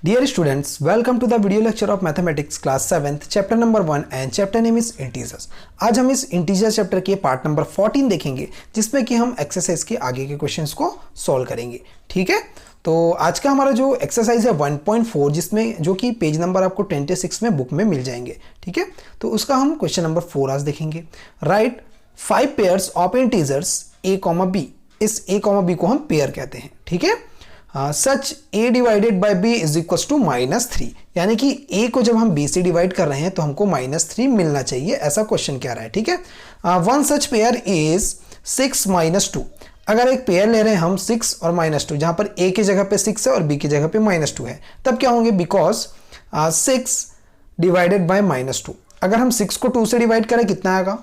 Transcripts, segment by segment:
Dear students, welcome to the video lecture of Mathematics class 7th, chapter number 1 and chapter name is Integers. आज हम इस integer chapter के part number 14 देखेंगे जिसमें कि हम एक्सरसाइज के आगे के क्वेश्चंस को सॉल्व करेंगे। ठीक है, तो आज का हमारा जो एक्सरसाइज है 1.4 जिसमें जो कि पेज नंबर आपको 26 में बुक में मिल जाएंगे। ठीक है, तो उसका हम क्वेश्चन नंबर 4 आज देखेंगे। Right 5 pairs of integers a, b। इस a, b को हम पेयर कहते हैं। ठीक है, such a divided by b is equal to -3, यानी कि a को जब हम b से डिवाइड कर रहे हैं तो हमको -3 मिलना चाहिए, ऐसा क्वेश्चन कह रहा है। ठीक है, वन सच पेयर इज 6 - 2। अगर एक पेयर ले रहे हैं हम 6 और -2, जहां पर a की जगह पे 6 है और b की जगह पे -2 है, तब क्या होंगे? Because 6 divided by -2। अगर हम 6 को 2 से डिवाइड करें कितना आएगा?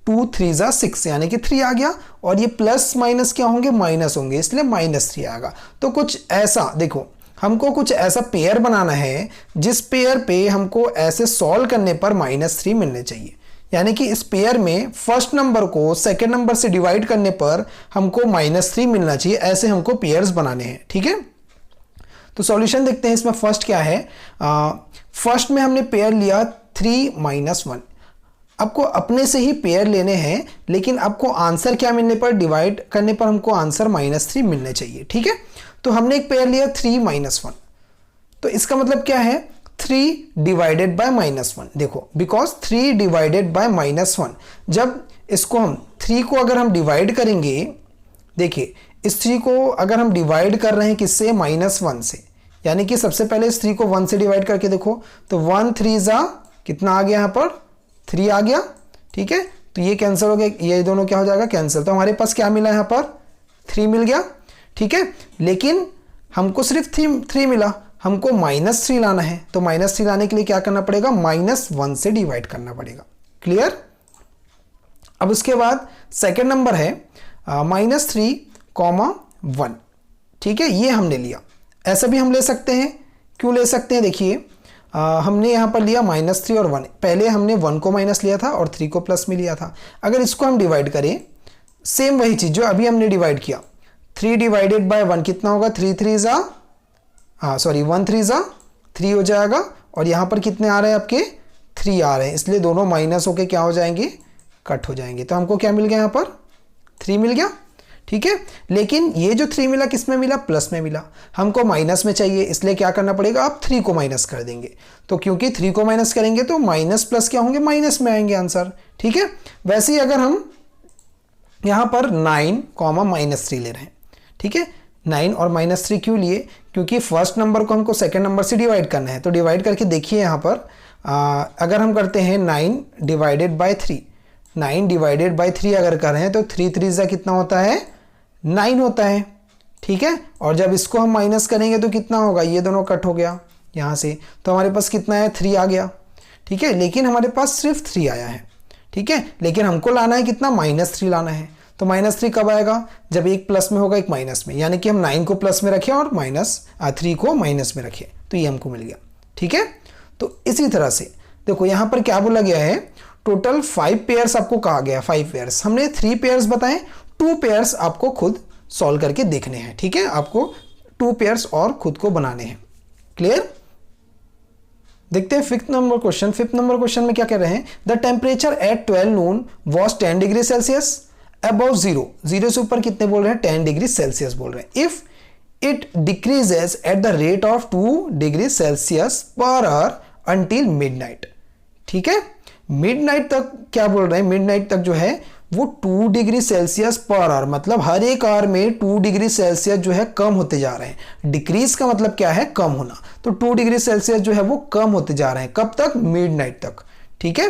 2 3 जा 6, यानी कि 3 आ गया, और ये प्लस माइनस क्या होंगे? माइनस होंगे, इसलिए -3 आएगा। तो कुछ ऐसा देखो, हमको कुछ ऐसा पेयर बनाना है जिस पेयर पे हमको ऐसे सॉल्व करने पर -3 मिलने चाहिए, यानी कि इस पेयर में फर्स्ट नंबर को सेकेंड नंबर से डिवाइड करने पर हमको -3 मिलना चाहिए। ऐसे हमको पेयर्स बनाने हैं। ठीक है, तो सॉल्यूशन देखते हैं। इसमें फर्स्ट क्या है? फर्स्ट में हमने पेयर लिया 3 - 1। आपको अपने से ही पेयर लेने हैं, लेकिन आपको आंसर क्या मिलने पर? डिवाइड करने पर हमको आंसर -3 मिलने चाहिए। ठीक है, तो हमने एक पेयर लिया 3 - 1, तो इसका मतलब क्या है? 3 डिवाइडेड बाय -1। देखो, बिकॉज 3 डिवाइडेड बाय -1, जब इसको हम 3 को अगर हम डिवाइड करेंगे, देखिए इस 3 को अगर हम डिवाइड कर रहे हैं किससे? -1 से, यानी कि सबसे पहले इस 3 को 1 से डिवाइड करके देखो, तो 1 3 जा कितना आ गया? यहाँ पर 3 आ गया। ठीक है, तो ये कैंसिल हो गया, ये दोनों क्या हो जाएगा? कैंसिल। तो हमारे पास क्या मिला? यहाँ पर 3 मिल गया। ठीक है, लेकिन हमको सिर्फ 3 मिला, हमको -3 लाना है, तो -3 लाने के लिए क्या करना पड़ेगा? -1 से डिवाइड करना पड़ेगा। क्लियर? अब उसके बाद सेकेंड नंबर है -3, 1। ठीक है, ये हमने लिया। ऐसा भी हम ले सकते हैं। क्यों ले सकते हैं? देखिए, हमने यहाँ पर लिया -3 और 1। पहले हमने 1 को माइनस लिया था और 3 को प्लस में लिया था। अगर इसको हम डिवाइड करें, सेम वही चीज़ जो अभी हमने डिवाइड किया, 3 डिवाइडेड बाय 1 कितना होगा? 1 3 जा 3 हो जाएगा, और यहाँ पर कितने आ रहे हैं आपके? 3 आ रहे हैं, इसलिए दोनों माइनस होके क्या हो जाएंगे? कट हो जाएंगे। तो हमको क्या मिल गया? यहाँ पर 3 मिल गया। ठीक है, लेकिन ये जो 3 मिला किस में मिला? प्लस में मिला। हमको माइनस में चाहिए, इसलिए क्या करना पड़ेगा? आप 3 को माइनस कर देंगे। तो क्योंकि 3 को माइनस करेंगे तो माइनस प्लस क्या होंगे? माइनस में आएंगे आंसर। ठीक है, वैसे ही अगर हम यहाँ पर 9, -3 ले रहे हैं, ठीक है, 9 और -3 क्यों लिए? क्योंकि फर्स्ट नंबर को हमको सेकेंड नंबर से डिवाइड करना है। तो डिवाइड करके देखिए यहाँ पर अगर हम करते हैं 9 डिवाइडेड बाय 3, 9 डिवाइडेड बाय 3 अगर कर रहे हैं तो 3 3 जा कितना होता है? 9 होता है। ठीक है, और जब इसको हम माइनस करेंगे तो कितना होगा? ये दोनों कट हो गया यहाँ से, तो हमारे पास कितना है? 3 आ गया। ठीक है, लेकिन हमारे पास सिर्फ 3 आया है। ठीक है, लेकिन हमको लाना है कितना? -3 लाना है। तो -3 कब आएगा? जब एक प्लस में होगा एक माइनस में, यानी कि हम 9 को प्लस में रखें और 3 को माइनस में रखें, तो ये हमको मिल गया। ठीक है, तो इसी तरह से देखो यहाँ पर क्या बोला गया है? टोटल 5 पेयर्स आपको कहा गया है। 5 पेयर्स, हमने 3 पेयर्स बताएं, 2 पेयर्स आपको खुद सॉल्व करके देखने हैं। ठीक है, आपको 2 पेयर्स और खुद को बनाने हैं। क्लियर? देखते हैं fifth number question. Fifth number question में क्या कह रहे हैं? The temperature at 12 Noon was 10 degree Celsius above 0। 0 से ऊपर कितने बोल रहे हैं? 10 डिग्री सेल्सियस बोल रहे हैं। If it decreases at the rate of 2 degree Celsius per hour until midnight. ठीक है, मिडनाइट तक क्या बोल रहे हैं? मिडनाइट तक जो है वो 2 डिग्री सेल्सियस पर आवर, मतलब हर एक आवर में 2 डिग्री सेल्सियस जो है कम होते जा रहे हैं। डिक्रीज का मतलब क्या है? कम होना। तो 2 डिग्री सेल्सियस जो है वो कम होते जा रहे हैं। कब तक? मिडनाइट तक। ठीक है,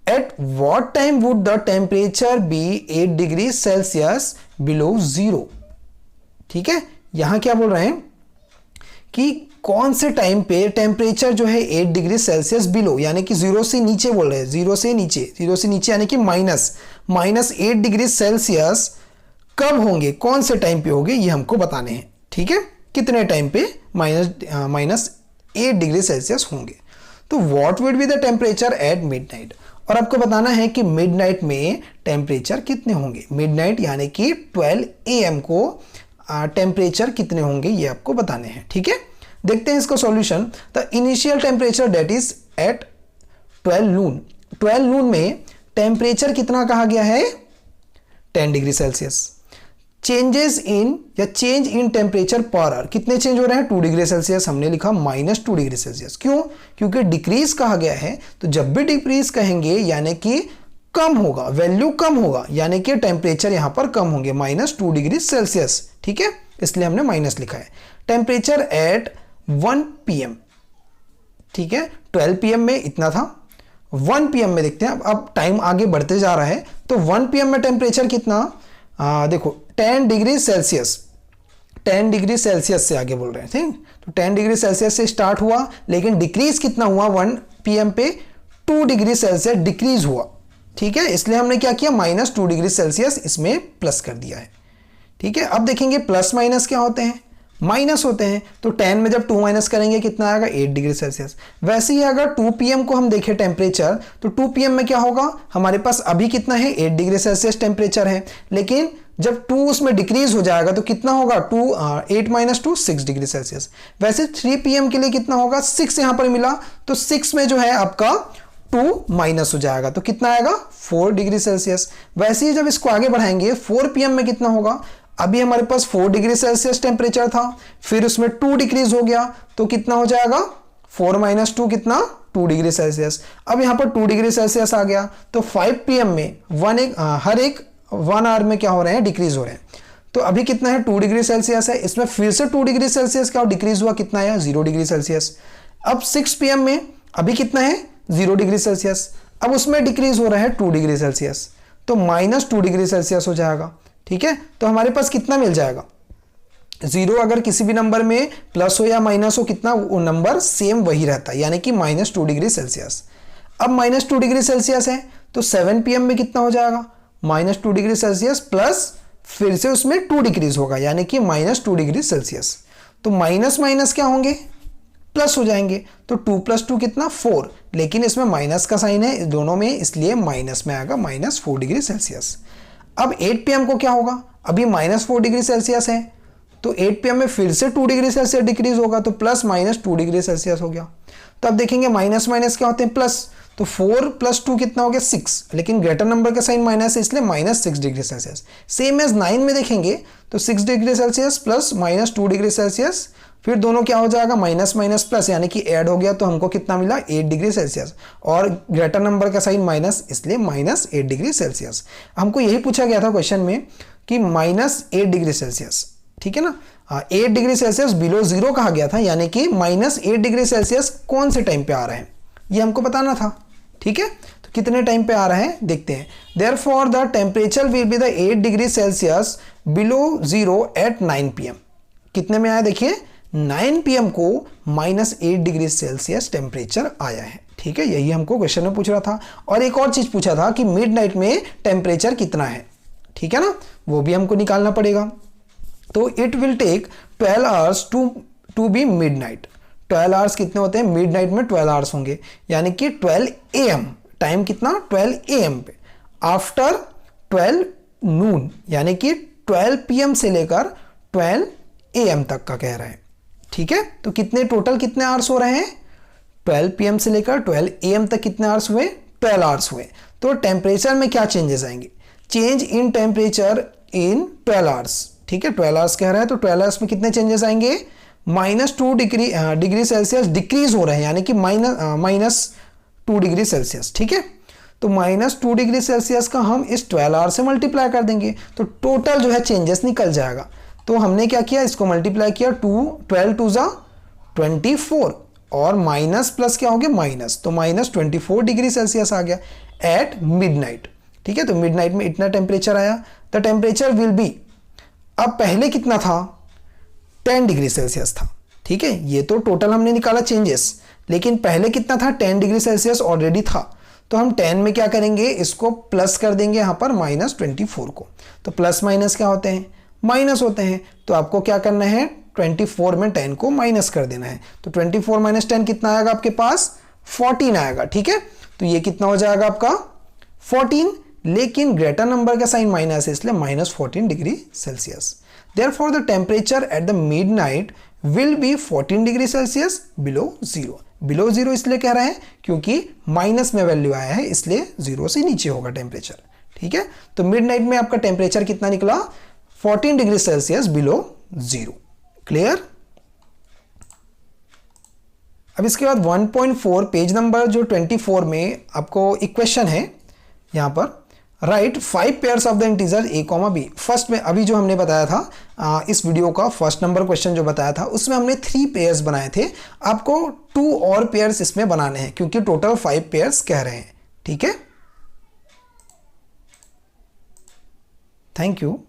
at what time would the temperature be 8 degree Celsius below 0। ठीक है, यहां क्या बोल रहे हैं कि कौन से टाइम पे टेम्परेचर जो है 8 डिग्री सेल्सियस बिलो, यानी कि 0 से नीचे बोल रहे हैं। 0 से नीचे यानी कि -8 डिग्री सेल्सियस कब होंगे? कौन से टाइम पे होंगे? ये हमको बताने हैं। ठीक है, कितने टाइम पे -8 डिग्री सेल्सियस होंगे? तो what would be the temperature at midnight, और आपको बताना है कि मिडनाइट में टेम्परेचर कितने होंगे। मिडनाइट यानी कि 12 AM को टेम्परेचर कितने होंगे ये आपको बताने हैं। ठीक है, देखते हैं इसका solution. The initial temperature that is at 12 noon. 12 noon में टेम्परेचर कितना कहा गया है? 10 डिग्री सेल्सियस। चेंजेस इन या change in temperature per hour कितने चेंज हो रहे हैं? 2 डिग्री सेल्सियस। हमने लिखा -2 डिग्री सेल्सियस। क्यों? क्योंकि डिक्रीज कहा गया है, तो जब भी डिक्रीज कहेंगे यानी कि कम होगा, वैल्यू कम होगा, यानी कि टेम्परेचर यहां पर कम होंगे, -2 डिग्री सेल्सियस। ठीक है, इसलिए हमने माइनस लिखा है। टेम्परेचर एट 1 PM, ठीक है, 12 PM में इतना था, 1 PM में देखते हैं। अब टाइम आगे बढ़ते जा रहा है, तो 1 PM में टेम्परेचर कितना? देखो 10 डिग्री सेल्सियस, 10 डिग्री सेल्सियस से आगे बोल रहे हैं, ठीक। तो 10 डिग्री सेल्सियस से स्टार्ट हुआ, लेकिन डिक्रीज कितना हुआ? 1 PM पे 2 डिग्री सेल्सियस डिक्रीज हुआ, ठीक है। इसलिए हमने क्या किया? -2 डिग्री सेल्सियस इसमें प्लस कर दिया है, ठीक है। अब देखेंगे प्लस माइनस क्या होते हैं? माइनस होते हैं। तो 10 में जब 2 माइनस करेंगे कितना आएगा? 8 डिग्री सेल्सियस। वैसे ही अगर 2 PM को हम देखें टेम्परेचर, तो 2 PM में क्या होगा? हमारे पास अभी कितना है? 8 डिग्री सेल्सियस टेम्परेचर है, लेकिन जब 2 उसमें डिक्रीज हो जाएगा तो कितना होगा? 8 - 2 6 डिग्री सेल्सियस। वैसे 3 PM के लिए कितना होगा? 6 यहां पर मिला, तो 6 में जो है आपका 2 माइनस हो जाएगा, तो कितना आएगा? 4 डिग्री सेल्सियस। वैसे ही जब इसको आगे बढ़ाएंगे 4 PM में कितना होगा? अभी हमारे पास 4 डिग्री सेल्सियस टेम्परेचर था, फिर उसमें 2 डिक्रीज हो गया, तो कितना हो जाएगा? 4 - 2 कितना? 2 डिग्री सेल्सियस। अब यहां पर 2 डिग्री सेल्सियस आ गया, तो 5 PM में हर एक 1 आवर में क्या हो रहे हैं? डिक्रीज हो रहे हैं। तो अभी कितना है? 2 डिग्री सेल्सियस है, इसमें फिर से 2 डिग्री सेल्सियस का डिक्रीज हुआ, कितना है? 0 डिग्री सेल्सियस। अब 6 PM में अभी कितना है? 0 डिग्री सेल्सियस। अब उसमें डिक्रीज हो रहा है 2 डिग्री सेल्सियस, तो -2 डिग्री सेल्सियस हो जाएगा, ठीक है। तो हमारे पास कितना मिल जाएगा? 0 अगर किसी भी नंबर में प्लस हो या माइनस हो, कितना वो नंबर सेम वही रहता है, यानी कि -2 डिग्री सेल्सियस। अब -2 डिग्री सेल्सियस है, तो 7 PM में कितना हो जाएगा? -2 डिग्री सेल्सियस प्लस फिर से उसमें 2 डिक्रीज होगा, यानी कि -2 डिग्री सेल्सियस। तो माइनस माइनस क्या होंगे? प्लस हो जाएंगे। तो 2 + 2 कितना? 4, लेकिन इसमें माइनस का साइन है दोनों में, इसलिए माइनस में आएगा, -4 डिग्री सेल्सियस। अब 8 PM को क्या होगा? अभी -4 डिग्री सेल्सियस है, तो 8 PM में फिर से 2 डिग्री सेल्सियस डिक्रीज होगा, तो +-2 डिग्री सेल्सियस हो गया। तो अब देखेंगे माइनस माइनस क्या होते हैं? प्लस। तो 4 + 2 कितना हो गया? 6, लेकिन ग्रेटर नंबर का साइन माइनस है, इसलिए -6 डिग्री सेल्सियस। सेम एज 9 में देखेंगे तो 6 degree Celsius plus -2 degree Celsius, फिर दोनों क्या हो जाएगा? माइनस माइनस प्लस, यानी कि ऐड हो गया, तो हमको कितना मिला? 8 डिग्री सेल्सियस, और ग्रेटर नंबर का साइन माइनस, इसलिए -8 डिग्री सेल्सियस। हमको यही पूछा गया था क्वेश्चन में कि -8 डिग्री सेल्सियस, ठीक है ना। 8 डिग्री सेल्सियस बिलो 0 कहा गया था, यानी कि -8 डिग्री सेल्सियस कौन से टाइम पे आ रहा है ये हमको बताना था, ठीक है। तो कितने टाइम पे आ रहा है देखते हैं। Therefore the temperature will be the 8 degree Celsius below 0 at 9 PM। कितने में आया? देखिए 9 PM को -8 डिग्री सेल्सियस टेम्परेचर आया है, ठीक है। यही हमको क्वेश्चन में पूछ रहा था। और एक और चीज पूछा था कि मिडनाइट में टेम्परेचर कितना है, ठीक है ना, वो भी हमको निकालना पड़ेगा। तो it will take 12 hours to be midnight. 12 hours कितने होते हैं? मिडनाइट में 12 आवर्स होंगे, यानी कि 12 AM। टाइम कितना? 12 AM पे। आफ्टर 12 नून, यानी कि 12 PM से लेकर 12 AM तक का कह रहा है, ठीक है। तो कितने टोटल कितने आवर्स हो रहे हैं? 12 PM से लेकर 12 AM तक कितने आवर्स हुए? 12 आवर्स हुए। तो टेम्परेचर में क्या चेंजेस आएंगे? Change in temperature in 12 hours, ठीक है। 12 आवर्स कह रहा है, तो 12 आवर्स में कितने चेंजेस आएंगे? -2 डिग्री सेल्सियस डिक्रीज हो रहे हैं, यानी कि -2 डिग्री सेल्सियस, ठीक है। तो -2 डिग्री सेल्सियस का हम इस 12 आवर से मल्टीप्लाई कर देंगे, तो टोटल जो है चेंजेस निकल जाएगा। तो हमने क्या किया? इसको मल्टीप्लाई किया, 12 2 ज़ा 24, और माइनस प्लस क्या हो गया? माइनस, तो -24 डिग्री सेल्सियस आ गया एट मिडनाइट, ठीक है। तो मिडनाइट में इतना टेम्परेचर आया। द टेम्परेचर विल बी, अब पहले कितना था? 10 डिग्री सेल्सियस था, ठीक है। ये तो टोटल हमने निकाला चेंजेस, लेकिन पहले कितना था? 10 डिग्री सेल्सियस ऑलरेडी था। तो हम 10 में क्या करेंगे? इसको प्लस कर देंगे यहां पर -24 को। तो प्लस माइनस क्या होते हैं? माइनस होते हैं। तो आपको क्या करना है? 24 में 10 को माइनस कर देना है। तो 24 - 10 कितना आएगा आपके पास? 14 आएगा, ठीक है। तो ये कितना हो जाएगा आपका? 14, लेकिन ग्रेटर नंबर का साइन माइनस है, इसलिए -14 degree Celsius. Therefore, the temperature at the midnight will be 14 degree Celsius below zero. Below zero इसलिए कह रहे हैं क्योंकि माइनस में वैल्यू आया है, इसलिए जीरो से नीचे होगा टेम्परेचर। ठीक है, तो मिडनाइट में आपका टेम्परेचर कितना निकला? 14 degree Celsius below zero. Clear? अब इसके बाद 1.4 पेज नंबर जो 24 में आपको इक्वेशन है, यहां पर right 5 pairs of the integer a, b। First में अभी जो हमने बताया था इस वीडियो का फर्स्ट नंबर क्वेश्चन जो बताया था उसमें हमने 3 पेयर्स बनाए थे, आपको 2 और पेयर्स इसमें बनाने हैं क्योंकि टोटल 5 पेयर्स कह रहे हैं। ठीक है, थैंक यू।